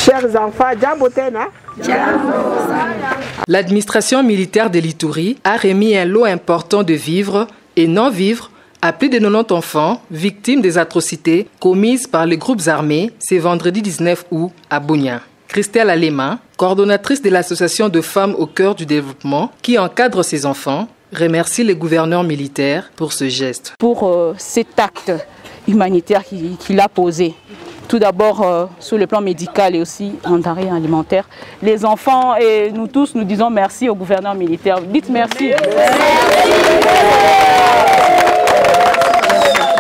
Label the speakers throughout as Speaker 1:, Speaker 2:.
Speaker 1: Chers enfants, Djambotena.
Speaker 2: L'administration militaire de l'Ituri a remis un lot important de vivres et non-vivres à plus de 90 enfants victimes des atrocités commises par les groupes armés ce vendredi 19 août à Bunia. Christelle Alema, coordonnatrice de l'association de femmes au cœur du développement qui encadre ces enfants, remercie le gouverneur militaire pour ce geste.
Speaker 3: Pour cet acte humanitaire qu'il a posé, tout d'abord sur le plan médical et aussi en denrées alimentaires, les enfants et nous tous, nous disons merci au gouverneur militaire. Dites merci.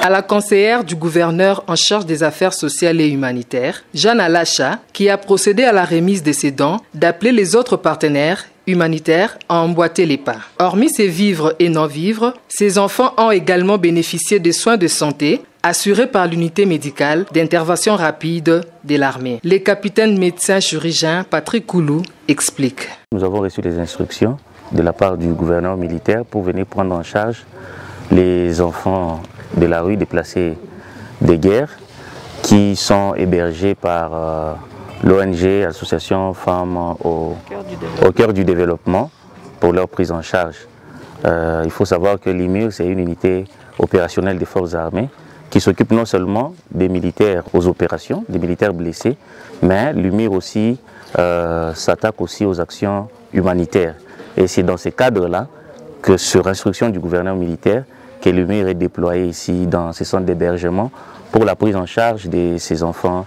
Speaker 2: À la conseillère du gouverneur en charge des affaires sociales et humanitaires, Jeanne Alacha, qui a procédé à la remise de ces dons, d'appeler les autres partenaires humanitaires à emboîter les pas. Hormis ces vivres et non-vivres, ces enfants ont également bénéficié de soins de santé assurés par l'unité médicale d'intervention rapide de l'armée. Le capitaine médecin chirurgien Patrick Koulou explique.
Speaker 4: Nous avons reçu des instructions de la part du gouverneur militaire pour venir prendre en charge les enfants de la rue déplacés des guerres qui sont hébergés par l'ONG, l'association Femmes au cœur du développement pour leur prise en charge. Il faut savoir que l'IMUR, c'est une unité opérationnelle des forces armées qui s'occupe non seulement des militaires aux opérations, des militaires blessés, mais l'IMUR aussi s'attaque aussi aux actions humanitaires. Et c'est dans ces cadres-là que, sur instruction du gouverneur militaire, que l'UMIR est déployé ici dans ces centres d'hébergement pour la prise en charge de ces enfants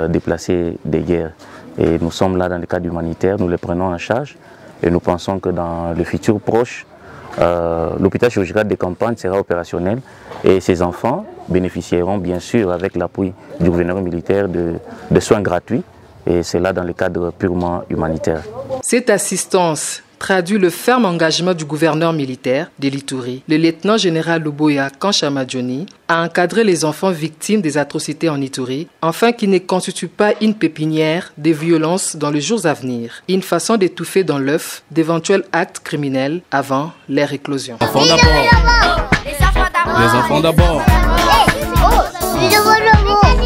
Speaker 4: déplacés des guerres. Et nous sommes là dans le cadre humanitaire, nous les prenons en charge et nous pensons que dans le futur proche, l'hôpital chirurgical de campagne sera opérationnel et ces enfants bénéficieront bien sûr avec l'appui du gouverneur militaire de soins gratuits et c'est là dans le cadre purement humanitaire.
Speaker 2: Cette assistance traduit le ferme engagement du gouverneur militaire de l'Ituri. Le lieutenant-général Luboya Kanchamadjoni a encadré les enfants victimes des atrocités en Ituri, afin qu'ils ne constituent pas une pépinière de violence dans les jours à venir, une façon d'étouffer dans l'œuf d'éventuels actes criminels avant leur éclosion.
Speaker 5: Les enfants d'abord. Les enfants d'abord.